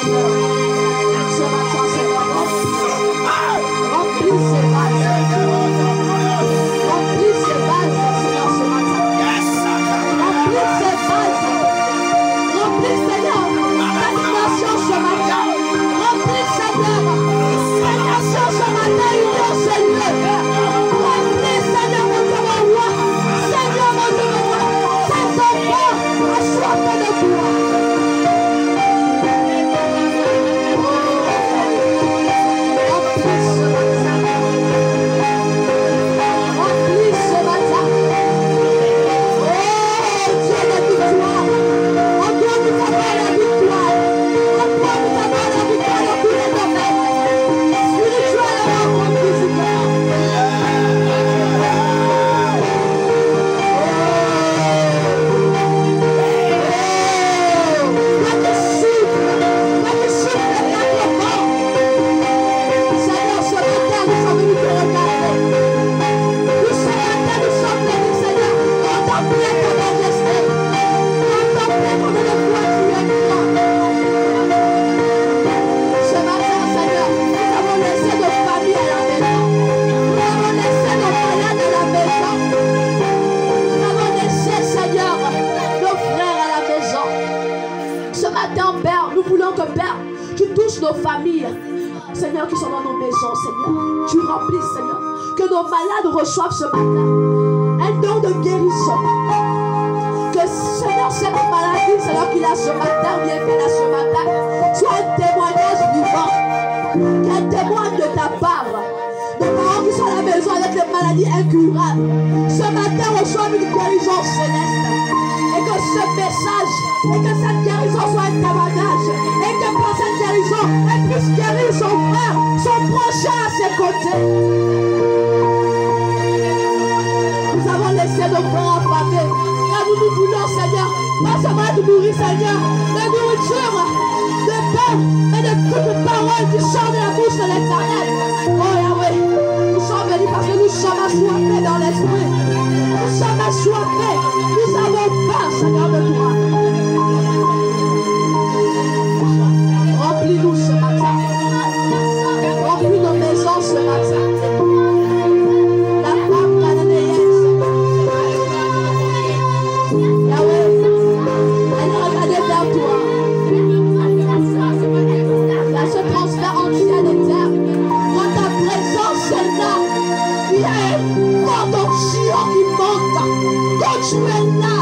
Ce matin, Seigneur, remplis ces bases. Remplis ces bases, Seigneur, ce matin. Remplis ces bases. Remplis, Seigneur, l'animation ce matin. Remplis, Seigneur, l'animation ce matin, union, Seigneur. Remplis, Seigneur, mon Dieu, mon roi. Seigneur, mon Dieu, mon roi. Ces enfants assoiffés de toi. Nos familles, Seigneur, qui sont dans nos maisons, Seigneur, tu remplis, Seigneur, que nos malades reçoivent ce matin un don de guérison. Que, Seigneur, cette maladie, Seigneur, qu'il a ce matin, bien qu'elle a ce matin, soit un témoignage vivant, qu'un témoigne de ta part. Nos parents qui sont à la maison avec des maladies incurables, ce matin reçoivent une guérison céleste. Et que ce message, et que cette guérison soit un témoignage, et que par cette guérison, elle puisse guérir son frère, son prochain à ses côtés. Nous avons laissé nos frères affamés, car nous nous voulons, Seigneur, pas seulement être nourris, Seigneur, de nourriture, de pain, mais de toute parole qui sort de la bouche de l'Éternel. Oh Yahweh, nous sommes venus parce que nous sommes assoiffés dans l'esprit. Nous sommes assoiffés. Nous avons faim, Seigneur, de toi. Remplis-nous ce matin. Remplis nos maisons ce matin. La femme cananéenne. Yahweh, elle regardait vers toi. Là, ce transfert en ciel et terre. Quand ta présence est là, il y a une forte onction qui monte. Quand tu es là,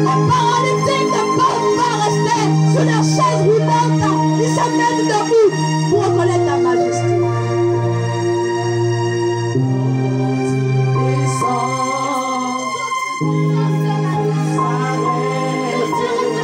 les paralytiques ne peuvent pas rester sur leur chaise roulante. Ils se mettent debout pour reconnaître ta majesté. Yeah.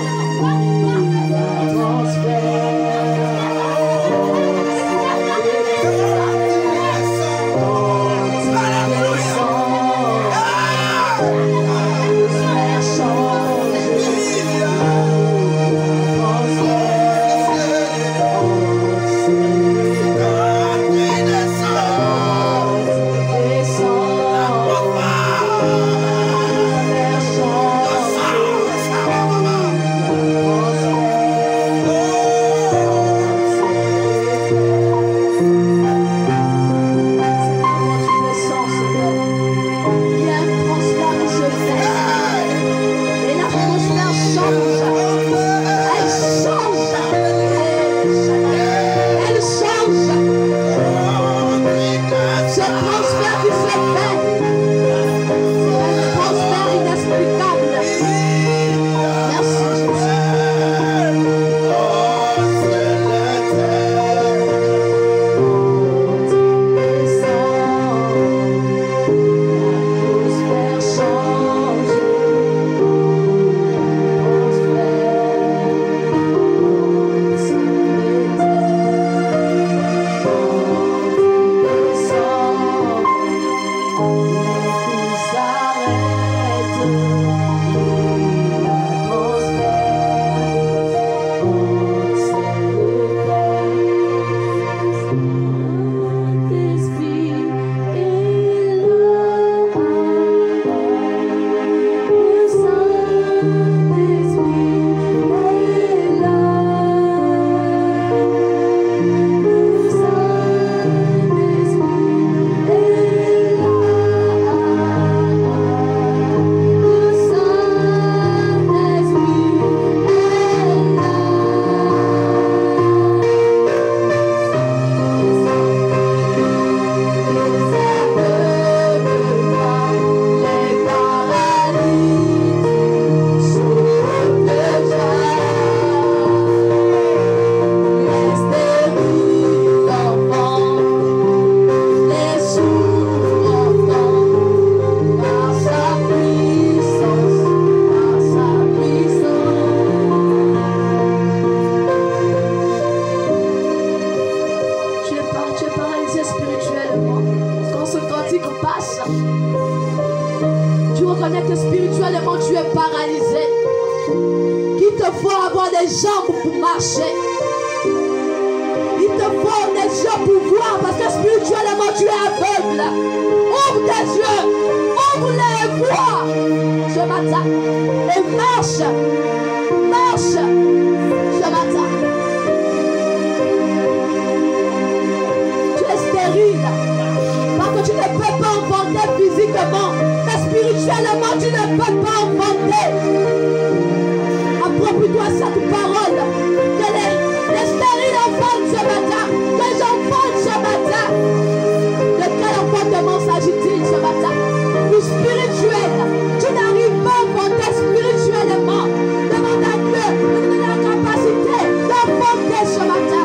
des jambes pour marcher. Il te faut des yeux pour voir parce que spirituellement tu es aveugle. Ouvre tes yeux, ouvre-les et vois ce matin. Et marche, marche ce matin. Tu es stérile parce que tu ne peux pas enfanter physiquement, mais spirituellement tu ne peux pas enfanter. Approprie-toi cette parole. Que les stériles enfantent ce matin. Que j'enfante ce matin. De quel enfantement s'agit-il ce matin? Du spirituel. Tu n'arrives pas à enfanter spirituellement. Demande à Dieu de te donner la capacité d'enfanter ce matin.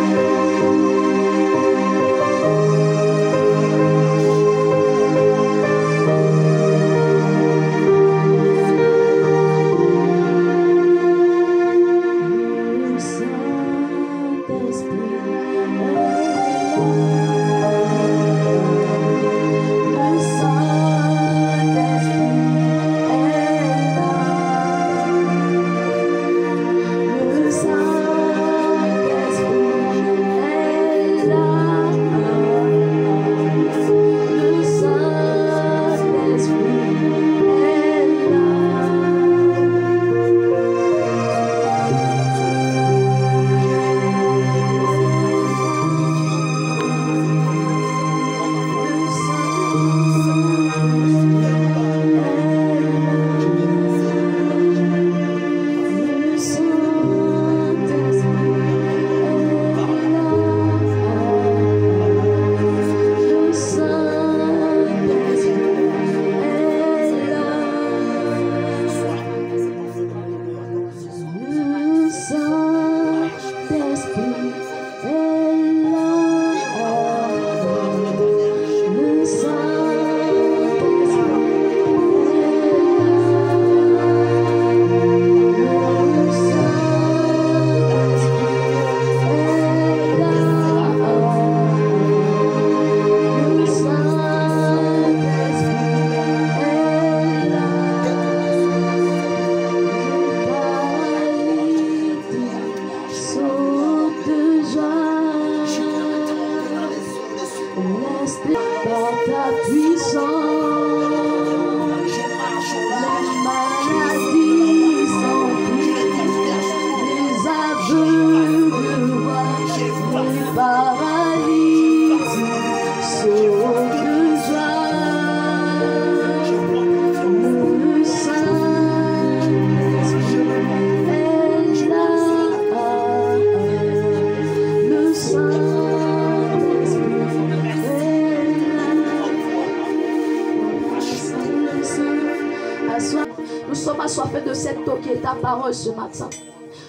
Ce matin.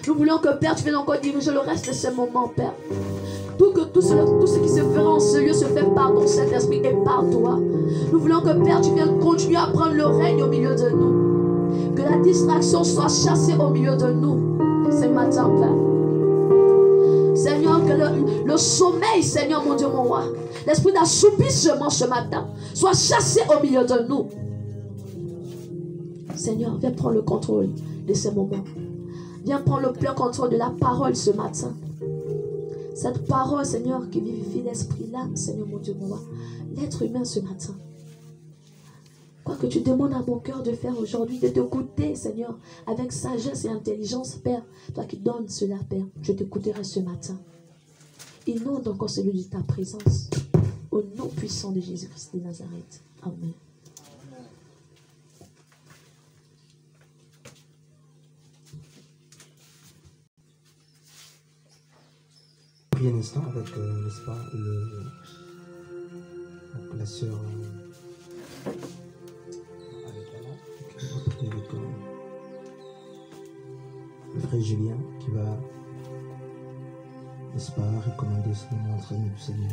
Nous voulons que Père, tu viennes encore diriger le reste de ce moment, Père. Tout ce qui se fera en ce lieu se fait par ton Saint-Esprit et par toi. Nous voulons que Père, tu viennes continuer à prendre le règne au milieu de nous. Que la distraction soit chassée au milieu de nous ce matin, Père. Seigneur, que le sommeil, Seigneur, mon Dieu, mon roi, l'esprit d'assoupissement ce matin soit chassé au milieu de nous. Seigneur, viens prendre le contrôle de ces moments. Viens prendre le plein contrôle de la parole ce matin. Cette parole, Seigneur, qui vivifie l'esprit, l'âme, Seigneur, mon Dieu, mon roi. L'être humain ce matin. Quoi que tu demandes à mon cœur de faire aujourd'hui, de t'écouter, Seigneur, avec sagesse et intelligence, Père. Toi qui donnes cela, Père, je t'écouterai ce matin. Inonde encore celui de ta présence. Au nom puissant de Jésus-Christ de Nazareth. Amen. Un instant avec, n'est-ce pas, la sœur avec le frère Julien qui va, n'est-ce pas, recommander ce moment entre nous du Seigneur.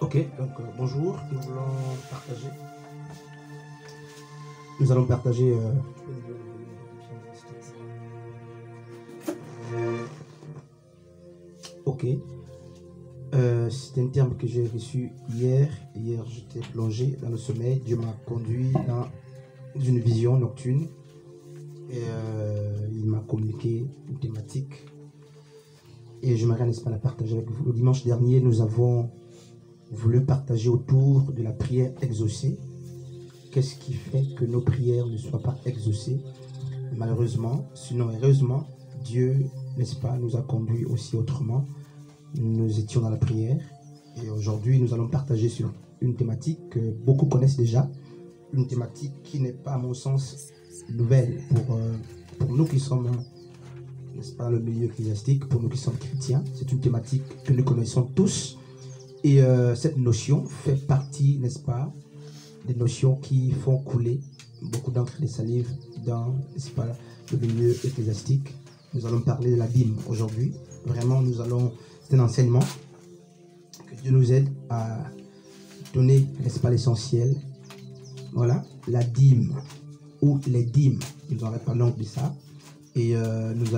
Ok, donc bonjour, nous voulons partager nous allons partager. Ok. C'est un terme que j'ai reçu hier. Hier, j'étais plongé dans le sommeil. Dieu m'a conduit dans une vision nocturne. Et il m'a communiqué une thématique. Et je m'arrête, n'est-ce pas, la partager avec vous. Le dimanche dernier, nous avons voulu partager autour de la prière exaucée. Qu'est-ce qui fait que nos prières ne soient pas exaucées? Malheureusement, sinon heureusement, Dieu, n'est-ce pas, nous a conduits aussi autrement. Nous étions dans la prière et aujourd'hui nous allons partager sur une thématique que beaucoup connaissent déjà, une thématique qui n'est pas à mon sens nouvelle pour nous qui sommes, n'est-ce pas, le milieu ecclésiastique, pour nous qui sommes chrétiens. C'est une thématique que nous connaissons tous et cette notion fait partie, n'est-ce pas, des notions qui font couler beaucoup d'encre de salive dans, n'est-ce pas, le milieu ecclésiastique. Nous allons parler de la dîme aujourd'hui. Vraiment, c'est un enseignement que Dieu nous aide à donner, n'est-ce pas, l'essentiel. Voilà, la dîme ou les dîmes. Nous n'aurons pas langue de ça. Et nous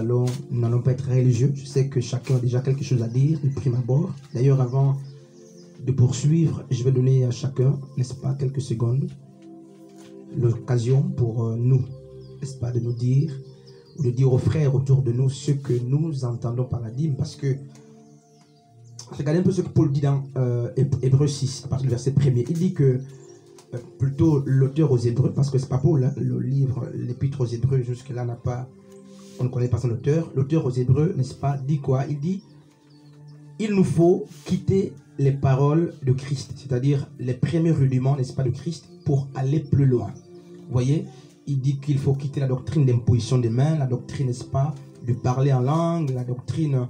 n'allons pas être religieux. Je sais que chacun a déjà quelque chose à dire du prime abord. D'ailleurs, avant de poursuivre, je vais donner à chacun, n'est-ce pas, quelques secondes, l'occasion pour nous, n'est-ce pas, de nous dire, ou de dire aux frères autour de nous ce que nous entendons par la dîme. Parce que regardez un peu ce que Paul dit dans Hébreux 6, à partir du verset 1er. Il dit que, plutôt l'auteur aux Hébreux, parce que c'est pas Paul, hein, le livre, l'épître aux Hébreux, jusque-là on ne connaît pas son auteur. L'auteur aux Hébreux, n'est-ce pas, dit quoi? Il dit, il nous faut quitter les paroles de Christ, c'est-à-dire les premiers rudiments, n'est-ce pas, de Christ, pour aller plus loin. Vous voyez, il dit qu'il faut quitter la doctrine d'imposition des mains, la doctrine, n'est-ce pas, de parler en langue, la doctrine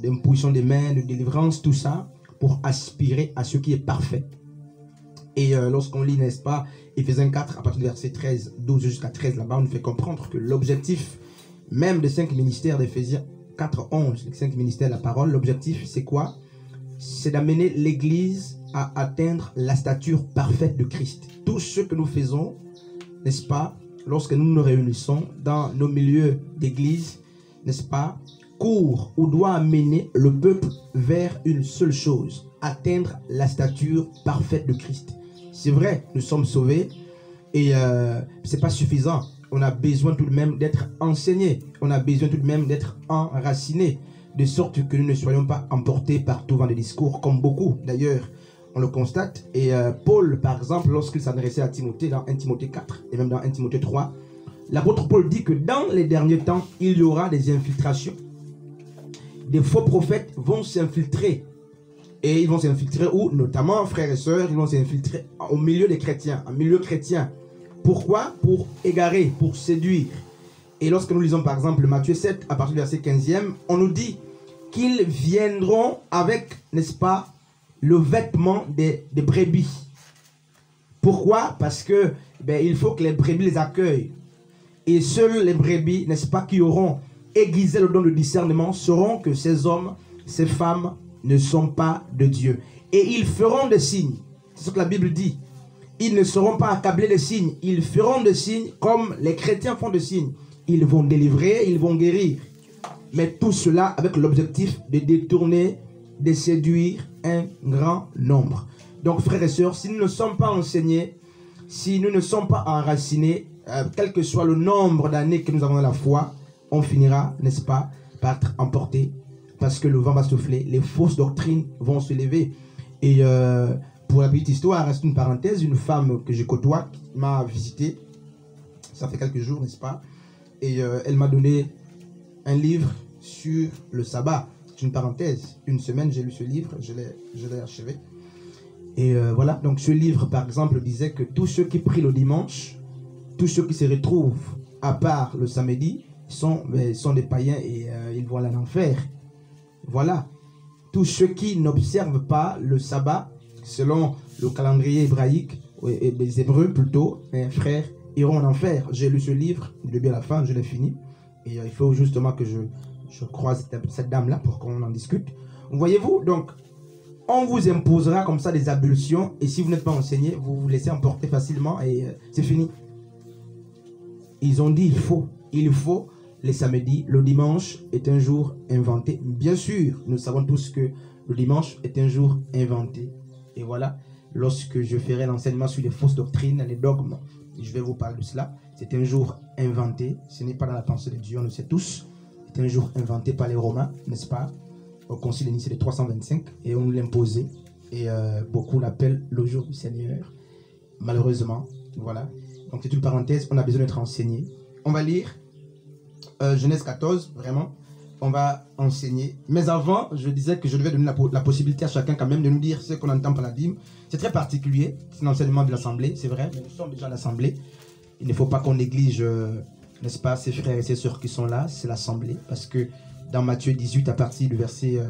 d'imposition des mains, de délivrance, tout ça, pour aspirer à ce qui est parfait. Et lorsqu'on lit, n'est-ce pas, Éphésiens 4, à partir du verset 13, 12 jusqu'à 13, là-bas, on nous fait comprendre que l'objectif même des 5 ministères d'Éphésiens 4, 11, les 5 ministères de la parole, l'objectif, c'est quoi? C'est d'amener l'Église à atteindre la stature parfaite de Christ. Tout ce que nous faisons, n'est-ce pas, lorsque nous nous réunissons dans nos milieux d'église, n'est-ce pas, court ou doit amener le peuple vers une seule chose, atteindre la stature parfaite de Christ. C'est vrai, nous sommes sauvés et c'est pas suffisant. On a besoin tout de même d'être enseignés, on a besoin tout de même d'être enracinés, de sorte que nous ne soyons pas emportés par tout vent de discours, comme beaucoup d'ailleurs on le constate. Et Paul, par exemple, lorsqu'il s'adressait à Timothée, dans 1 Timothée 4 et même dans 1 Timothée 3, l'apôtre Paul dit que dans les derniers temps, il y aura des infiltrations. Des faux prophètes vont s'infiltrer. Et ils vont s'infiltrer où? Notamment, frères et sœurs, ils vont s'infiltrer au milieu des chrétiens, en milieu chrétien. Pourquoi? Pour égarer, pour séduire. Et lorsque nous lisons par exemple Matthieu 7, à partir du verset 15e, on nous dit qu'ils viendront avec, n'est-ce pas, le vêtement des brebis. Pourquoi? Parce que il faut que les brebis les accueillent. Et seuls les brebis, n'est-ce pas, qui auront aiguisé le don de discernement, sauront que ces hommes, ces femmes ne sont pas de Dieu. Et ils feront des signes. C'est ce que la Bible dit. Ils ne seront pas accablés de signes. Ils feront des signes comme les chrétiens font des signes. Ils vont délivrer, ils vont guérir. Mais tout cela avec l'objectif de détourner, de séduire un grand nombre. Donc frères et sœurs, si nous ne sommes pas enseignés, si nous ne sommes pas enracinés, quel que soit le nombre d'années que nous avons dans la foi, on finira, n'est-ce pas, par être emporté, parce que le vent va souffler, les fausses doctrines vont se lever. Et pour la petite histoire, reste une parenthèse, une femme que je côtoie m'a visité, ça fait quelques jours, n'est-ce pas, et elle m'a donné un livre sur le sabbat. C'est une parenthèse, une semaine j'ai lu ce livre, je l'ai achevé. Et voilà, donc ce livre par exemple disait que tous ceux qui prient le dimanche, tous ceux qui se retrouvent à part le samedi, sont des païens et ils vont aller en enfer. Voilà, tous ceux qui n'observent pas le sabbat, selon le calendrier hébraïque, et des Hébreux plutôt, mes frères, iront en enfer. J'ai lu ce livre, du début à la fin, je l'ai fini. Et il faut justement que je croise cette dame-là pour qu'on en discute. Voyez-vous, donc, On vous imposera comme ça des ablutions et si vous n'êtes pas enseigné, vous vous laissez emporter facilement et c'est fini. Ils ont dit il faut les samedis. Le dimanche est un jour inventé. Bien sûr, nous savons tous que le dimanche est un jour inventé. Et voilà, lorsque je ferai l'enseignement sur les fausses doctrines, les dogmes, je vais vous parler de cela. C'est un jour inventé. Ce n'est pas dans la pensée de Dieu, on le sait tous. C'est un jour inventé par les Romains, n'est-ce pas? Au concile de Nicée de 325 et on nous l'imposait. Et beaucoup l'appellent le jour du Seigneur. Malheureusement, voilà. Donc c'est une parenthèse, on a besoin d'être enseigné. On va lire Genèse 14, vraiment. On va enseigner. Mais avant, je disais que je devais donner la possibilité à chacun quand même de nous dire ce qu'on entend par la dîme. C'est très particulier, c'est l'enseignement de l'Assemblée, c'est vrai, mais nous sommes déjà à l'Assemblée. Il ne faut pas qu'on néglige, n'est-ce pas, ses frères et ses sœurs qui sont là, c'est l'Assemblée. Parce que dans Matthieu 18, à partir du verset,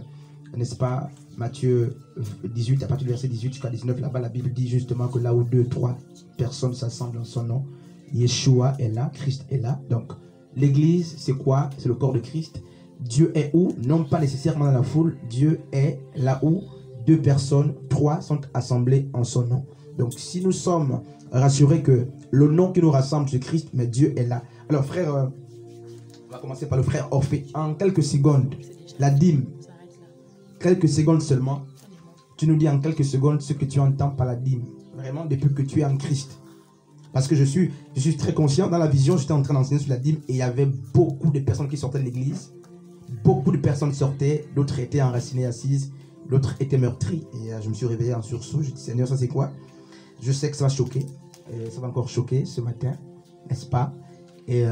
n'est-ce pas, Matthieu 18, à partir du verset 18 jusqu'à 19, là-bas, la Bible dit justement que là où 2, 3 personnes s'assemblent en son nom, Yeshua est là, Christ est là. Donc, l'église, c'est quoi? C'est le corps de Christ. Dieu est où? Non pas nécessairement dans la foule. Dieu est là où 2 personnes, 3 sont assemblées en son nom. Donc, si nous sommes rassurés que le nom qui nous rassemble, c'est Christ, mais Dieu est là. Alors, frère, on va commencer par le frère Orphée. En quelques secondes, la dîme, quelques secondes seulement, tu nous dis en quelques secondes ce que tu entends par la dîme. Vraiment, depuis que tu es en Christ. Parce que je suis très conscient, dans la vision, j'étais en train d'enseigner sur la dîme et il y avait beaucoup de personnes qui sortaient de l'église. Beaucoup de personnes sortaient, d'autres étaient enracinées, assises, d'autres étaient meurtries. Et je me suis réveillé en sursaut, je dis Seigneur, ça c'est quoi? Je sais que ça va choquer, et ça va encore choquer ce matin, n'est-ce pas? Et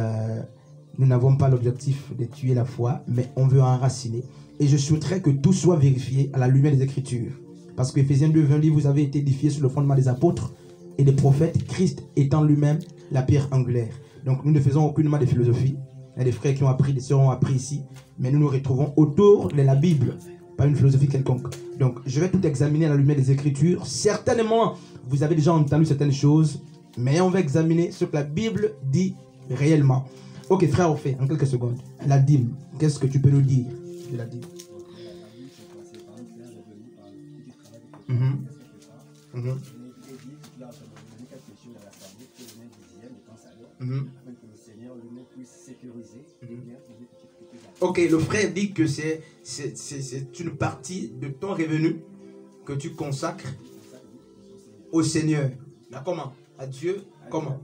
nous n'avons pas l'objectif de tuer la foi, mais on veut enraciner. Et je souhaiterais que tout soit vérifié à la lumière des Écritures. Parce que Ephésiens 2, 20 dit, vous avez été édifiés sur le fondement des apôtres et des prophètes, Christ étant lui-même la pierre angulaire. Donc nous ne faisons aucunement de philosophie. Il y a des frères qui ont appris, des sœurs ont appris ici, mais nous nous retrouvons autour de la Bible, pas une philosophie quelconque. Donc je vais tout examiner à la lumière des Écritures. Certainement, vous avez déjà entendu certaines choses, mais on va examiner ce que la Bible dit réellement. Ok, frère Orphée, en quelques secondes, la dîme, qu'est-ce que tu peux nous dire de la dîme? Ok, le frère dit que c'est une partie de ton revenu que tu consacres au Seigneur. Mais comment? À Dieu? Comment?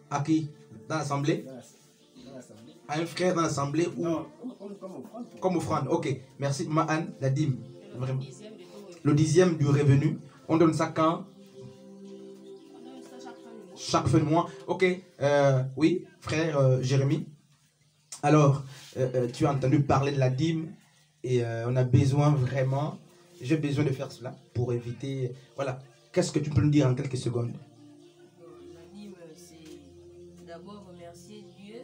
À qui? Dans l'assemblée? À un frère dans l'assemblée ou comme offrande? Ok, merci. Mahan, la dîme. Vraiment. Le 10e du revenu. On donne ça quand? Chaque fin de mois. Ok. Oui, frère Jérémie. Alors, tu as entendu parler de la dîme et on a besoin vraiment, j'ai besoin de faire cela pour éviter, voilà. Qu'est-ce que tu peux nous dire en quelques secondes? La dîme, c'est d'abord remercier Dieu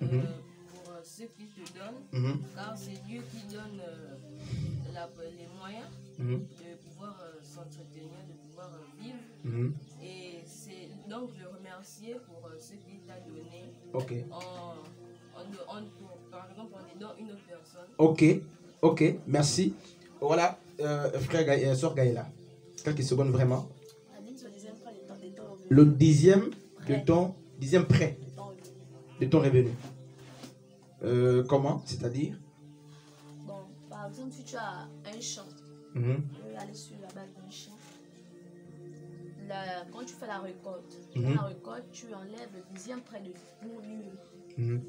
pour ce qu'il te donne, car c'est Dieu qui donne les moyens de pouvoir s'entretenir, de pouvoir vivre. Et c'est donc le remercier pour ce qu'il t'a donné. Ok. Par exemple, on est dans une autre personne. Ok, ok, merci. Voilà, frère sœur Gaëla, quelques secondes vraiment. Le 10e de ton 10e prêt de ton revenu. Comment? C'est-à-dire? Bon, par exemple, si tu as un champ, tu peux aller sur la base d'un champ. Quand tu fais la récolte, tu enlèves le 10e prêt de pour lui.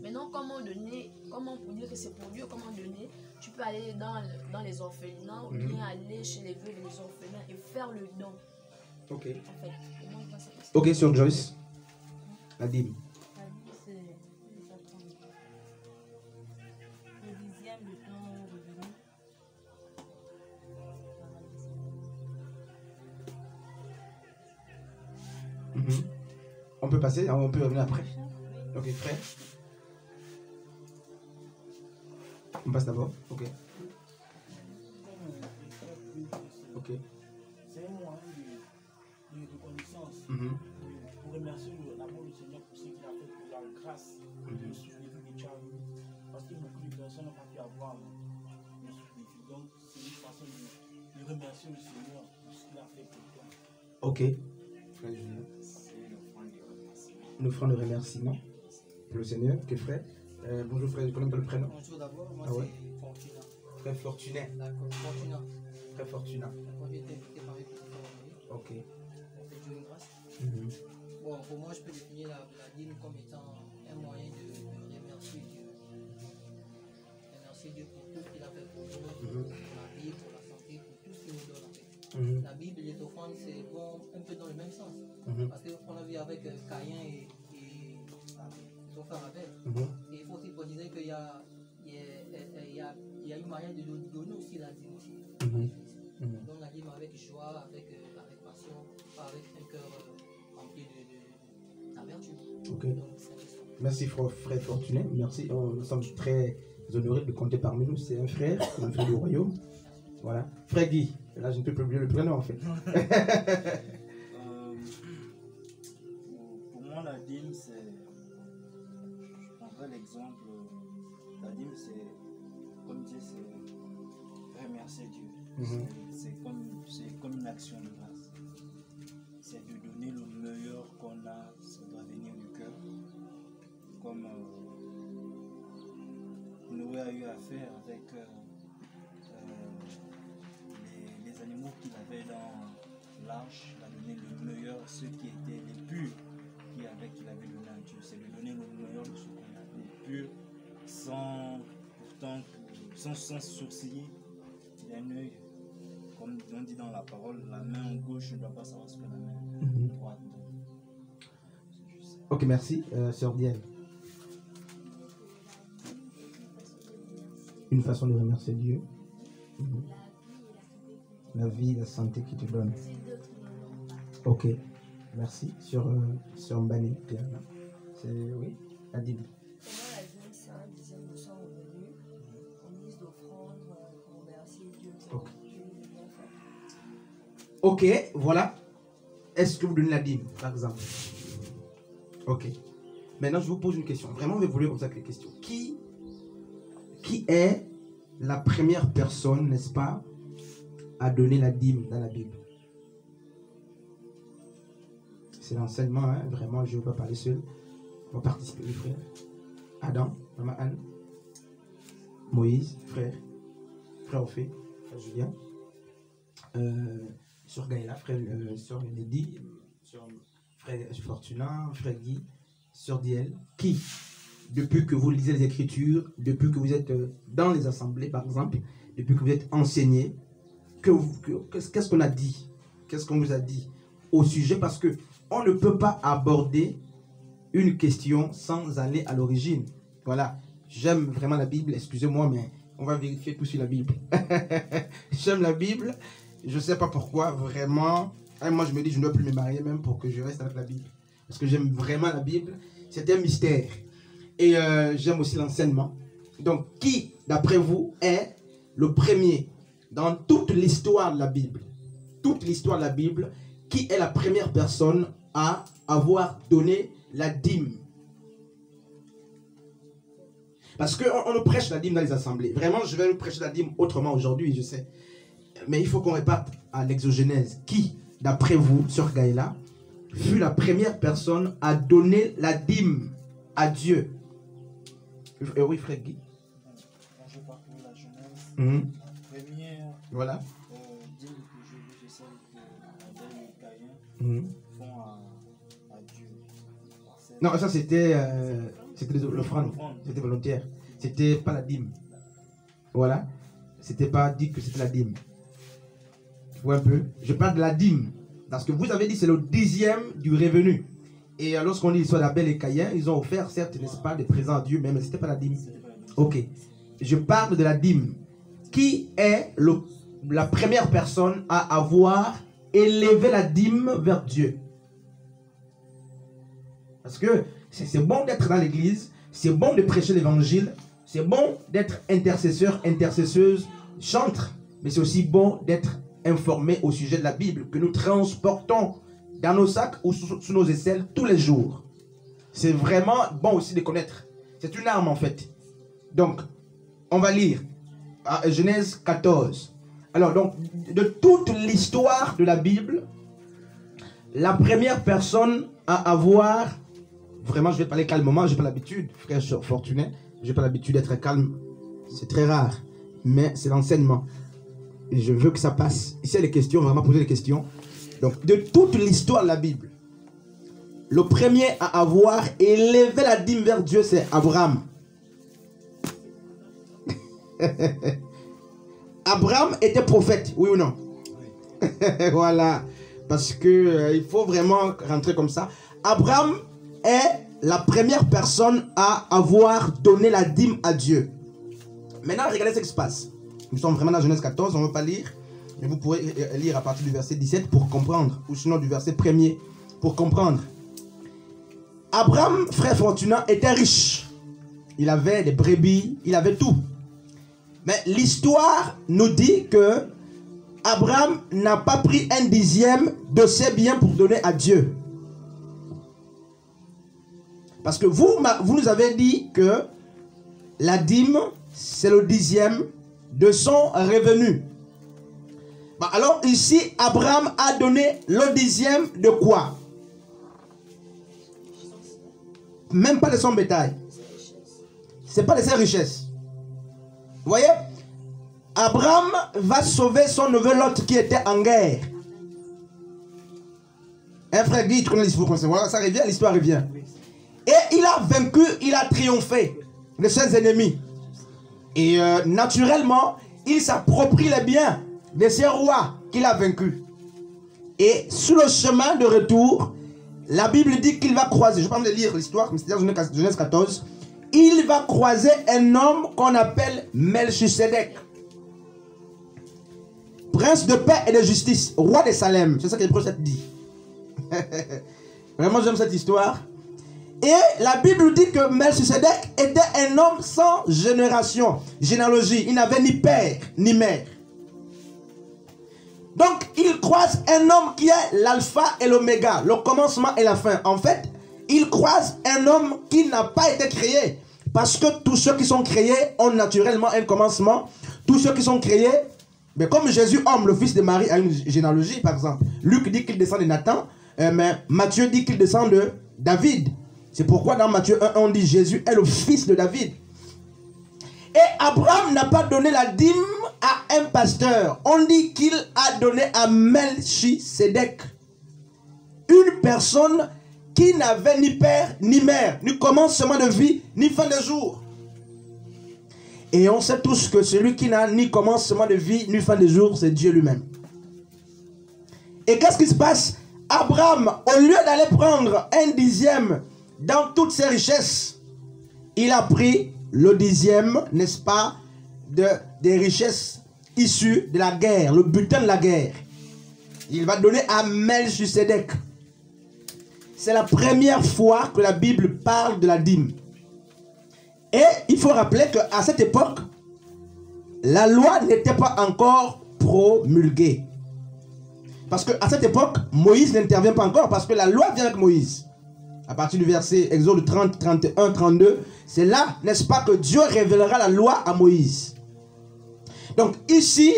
Maintenant, comment pour dire que c'est pour Dieu, comment donner? Tu peux aller dans les orphelinats ou bien aller chez les veuves et les orphelins et faire le don. Ok. En fait, ok, sur Joyce. La dîme. La dîme, c'est le 10e de ton revenu. On peut passer, on peut revenir après. Ok, frère. On passe d'abord. Ok. Ok. C'est un moyen de reconnaissance. Pour remercier l'amour du Seigneur pour ce qu'il a fait, pour la grâce de souffle de vie que tu as eu. Parce que beaucoup de personnes n'ont pas pu avoir le souffle de vie. Donc, c'est une façon de remercier le Seigneur pour ce qu'il a fait pour toi. Ok. Une offrande de remerciement pour le Seigneur. Ok, frère. Bonjour, frère. Je connais pas le prénom. Bonjour d'abord, moi Ouais. c'est Fortuna. Frère Fortuné. D'accord, Fortuna. Frère Fortuna. D'accord, j'ai été invité par une petite famille. Ok. On fait Dieu une grâce. Mhm. Bon, pour moi, je peux définir la dîme comme étant un moyen de remercier Dieu. Remercier Dieu pour tout ce qu'il a fait pour nous, pour la vie, pour la santé, pour tout ce qu'il nous donne en fait. Mhm. La Bible et les offrandes, c'est bon, un peu dans le même sens. Mhm. Parce qu'on a vu avec Caïn et son frère Abel. Mhm. Et il faut aussi préciser qu'il y a une manière de donner aussi la dîme aussi. Mhm. Mhm. Donc la dîme avec joie, avec passion, pas avec un cœur rempli d'amertume. Ok. Donc, c'est ça. Merci, frère Fortuné. Merci. Nous sommes très honorés de compter parmi nous. C'est un frère du royaume. Voilà. Frère Guy. Là, je ne peux plus oublier le prénom en fait. Pour moi, la dîme, c'est. Je prendrais l'exemple. La dîme, c'est. Comme dire, c'est remercier Dieu. Mhm. C'est comme une action de grâce. C'est de donner le meilleur qu'on a, ça doit venir du cœur. Comme Noé a eu à faire avec les animaux qu'il avait dans l'arche. Il a donné le meilleur, ceux qui étaient les purs qu'il avait donné à Dieu. C'est de donner le meilleur de ce qu'on a, les purs, sans sourciller d'un œil. Comme on dit dans la parole, la main gauche ne doit pas savoir ce que la main droite donne. C'est juste ça. Ok, merci. Sœur Diane. Une façon de remercier Dieu. Mhm. La vie, la santé qu'il te donne. Ok, merci. Sur Mbani, c'est oui, la Bible. Pour moi, la dîme, c'est un dixième de son revenu, en guise d'offrande pour remercier Dieu pour Ok. Dieu les bienfaits. Ok, voilà. Est-ce que vous donnez la dîme, par exemple? Ok. Maintenant, je vous pose une question. Vraiment, je vais vous poser cette question. Qui est la première personne, n'est-ce pas, à donner la dîme dans la Bible? C'est l'enseignement, hein? Vraiment, je ne vais pas parler seul. On va participer, les frères. Adam, maman Anne, Moïse, frère Ophé, frère Julien, sur Gaïla, frère sur Lady, sur frère Fortuna, frère Guy, sur Diel. Qui, depuis que vous lisez les Écritures, depuis que vous êtes dans les assemblées, par exemple, depuis que vous êtes enseigné, qu'est-ce qu'on a dit? Qu'est-ce qu'on vous a dit au sujet? Parce que on ne peut pas aborder une question sans aller à l'origine. Voilà. J'aime vraiment la Bible, excusez-moi, mais on va vérifier tout sur la Bible. J'aime la Bible, je ne sais pas pourquoi, vraiment. Et moi, je me dis, je ne dois plus me marier même pour que je reste avec la Bible. Parce que j'aime vraiment la Bible. C'est un mystère. Et j'aime aussi l'enseignement. Donc, qui, d'après vous, est le premier dans toute l'histoire de la Bible? Toute l'histoire de la Bible, qui est la première personne à avoir donné la dîme? Parce qu'on nous prêche la dîme dans les assemblées. Vraiment, je vais nous prêcher la dîme autrement aujourd'hui, je sais. Mais il faut qu'on réparte à l'exogénèse. Qui, d'après vous, sur Gaïla, fut la première personne à donner la dîme à Dieu? Oui, frère Guy. Quand je parcours la Genèse, Mhm. la première Voilà. dîme que je vis, c'est celle que Abel et Caïn Mhm. font à Dieu. Non, ça c'était l'offrande. C'était volontaire. C'était pas la dîme. Voilà. C'était pas dit que c'était la dîme. Tu vois un peu? Je parle de la dîme. Parce que vous avez dit c'est le 10e du revenu. Et lorsqu'on lit l'histoire d'Abel et Caïn, ils ont offert, certes, n'est-ce pas, des présents à Dieu, mais c'était pas la dîme. Ok. Je parle de la dîme. Qui est la première personne à avoir élevé la dîme vers Dieu? Parce que c'est bon d'être dans l'église, c'est bon de prêcher l'évangile, c'est bon d'être intercesseur, intercesseuse, chantre, mais c'est aussi bon d'être informé au sujet de la Bible que nous transportons dans nos sacs ou sous nos aisselles tous les jours. C'est vraiment bon aussi de connaître. C'est une arme en fait. Donc, on va lire à Genèse 14, Alors, donc, de toute l'histoire de la Bible, la première personne à avoir, vraiment, je vais parler calmement, je n'ai pas l'habitude, frère Fortuné, je n'ai pas l'habitude d'être calme, c'est très rare, mais c'est l'enseignement. Et je veux que ça passe. Ici, il y a des questions, vraiment poser des questions. Donc, de toute l'histoire de la Bible, le premier à avoir élevé la dîme vers Dieu, c'est Abraham. Abraham était prophète, oui ou non? Voilà, parce que il faut vraiment rentrer comme ça. Abraham est la première personne à avoir donné la dîme à Dieu. Maintenant, regardez ce qui se passe. Nous sommes vraiment dans Genèse 14, on ne va pas lire, mais vous pourrez lire à partir du verset 17 pour comprendre, ou sinon du verset 1er pour comprendre. Abraham, frère Fortunat, était riche. Il avait des brebis, il avait tout. Mais l'histoire nous dit que Abraham n'a pas pris 1/10 de ses biens pour donner à Dieu. Parce que vous nous avez dit que la dîme, c'est le 10e de son revenu. Bah alors ici, Abraham a donné le 10e de quoi? Même pas de son bétail. C'est pas de ses richesses. Vous voyez? Abraham va sauver son neveu Lot qui était en guerre. Un frère dit, tu connais l'histoire, voilà, ça revient, l'histoire revient. Et il a vaincu, il a triomphé de ses ennemis. Et naturellement, il s'approprie les biens de ces rois qu'il a vaincus. Et sur le chemin de retour, la Bible dit qu'il va croiser, je ne vais pas me lire l'histoire, mais c'est dans Genèse 14, il va croiser un homme qu'on appelle Melchisedec. Prince de paix et de justice, roi de Salem. C'est ça que le prophète dit. Vraiment, j'aime cette histoire. Et la Bible dit que Melchisedec était un homme sans généalogie. Il n'avait ni père ni mère. Donc, il croise un homme qui est l'alpha et l'oméga, le commencement et la fin. En fait, il croise un homme qui n'a pas été créé. Parce que tous ceux qui sont créés ont naturellement un commencement. Tous ceux qui sont créés, mais comme Jésus, homme, le fils de Marie, a une généalogie, par exemple. Luc dit qu'il descend de Nathan, mais Matthieu dit qu'il descend de David. C'est pourquoi dans Matthieu 1, on dit Jésus est le fils de David. Et Abraham n'a pas donné la dîme à un pasteur. On dit qu'il a donné à Melchisedec. Une personne qui n'avait ni père ni mère, ni commencement de vie, ni fin de jour. Et on sait tous que celui qui n'a ni commencement de vie, ni fin de jour, c'est Dieu lui-même. Et qu'est-ce qui se passe? Abraham, au lieu d'aller prendre 1/10 dans toutes ses richesses, il a pris le 10e, n'est-ce pas, des richesses issues de la guerre, le butin de la guerre. Il va donner à Melchisedec. C'est la première fois que la Bible parle de la dîme. Et il faut rappeler qu'à cette époque, la loi n'était pas encore promulguée. Parce qu'à cette époque, Moïse n'intervient pas encore parce que la loi vient avec Moïse. À partir du verset Exode 30, 31, 32, c'est là, n'est-ce pas, que Dieu révélera la loi à Moïse. Donc ici,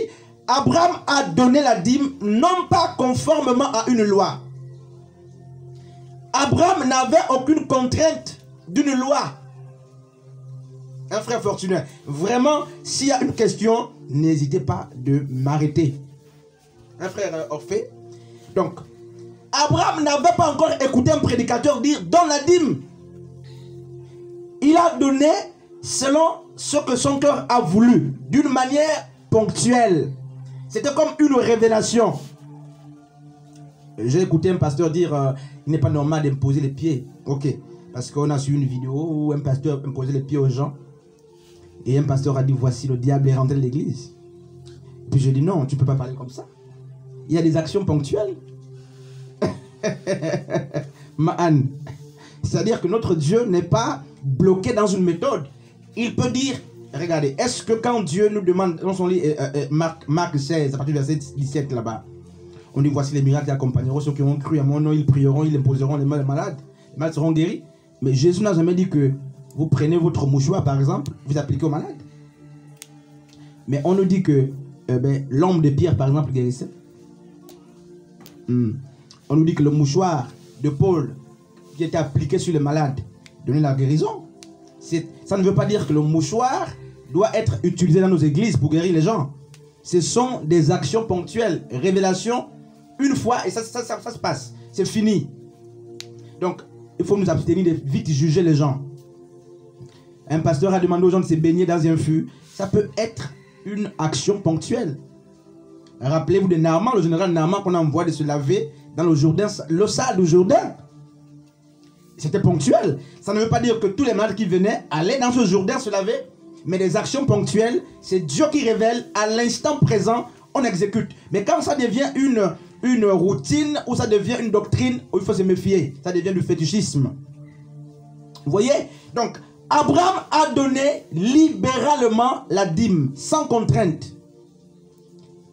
Abraham a donné la dîme non pas conformément à une loi. Abraham n'avait aucune contrainte d'une loi. Un frère fortuné, vraiment, s'il y a une question, n'hésitez pas de m'arrêter. Un frère Orphée. Donc, Abraham n'avait pas encore écouté un prédicateur dire « donne la dîme ». Il a donné selon ce que son cœur a voulu, d'une manière ponctuelle. C'était comme une révélation. J'ai écouté un pasteur dire il n'est pas normal d'imposer les pieds. Ok, parce qu'on a su une vidéo où un pasteur imposait les pieds aux gens. Et un pasteur a dit voici le diable est rentré de l'église. Puis je dis non, tu ne peux pas parler comme ça. Il y a des actions ponctuelles. Ma'an. C'est-à-dire que notre Dieu n'est pas bloqué dans une méthode. Il peut dire, regardez, est-ce que quand Dieu nous demande, dans son livre Marc 16, à partir du verset 17 là-bas, on dit voici les miracles qui accompagneront ceux qui ont cru à mon nom, ils prieront, ils imposeront les malades, les malades seront guéris. Mais Jésus n'a jamais dit que vous prenez votre mouchoir par exemple, vous appliquez aux malades. Mais on nous dit que l'homme de Pierre, par exemple, guérissait. On nous dit que le mouchoir de Paul qui était appliqué sur les malades donnait la guérison. Ça ne veut pas dire que le mouchoir doit être utilisé dans nos églises pour guérir les gens. Ce sont des actions ponctuelles, révélations, une fois, et ça se passe. C'est fini. Donc, il faut nous abstenir de vite juger les gens. Un pasteur a demandé aux gens de se baigner dans un fût. Ça peut être une action ponctuelle. Rappelez-vous de Naaman, le général Naaman qu'on envoie de se laver dans le Jourdain, le sale du Jourdain. C'était ponctuel. Ça ne veut pas dire que tous les malades qui venaient allaient dans ce Jourdain se laver. Mais des actions ponctuelles, c'est Dieu qui révèle à l'instant présent, on exécute. Mais quand ça devient une routine ou ça devient une doctrine, il faut se méfier. Ça devient du fétichisme. Vous voyez? Donc, Abraham a donné libéralement la dîme, sans contrainte.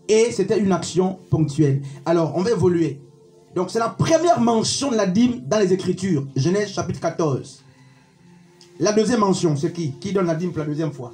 Et c'était une action ponctuelle. Alors, on va évoluer. Donc, c'est la première mention de la dîme dans les Écritures. Genèse chapitre 14. La deuxième mention, c'est qui? Qui donne la dîme pour la deuxième fois?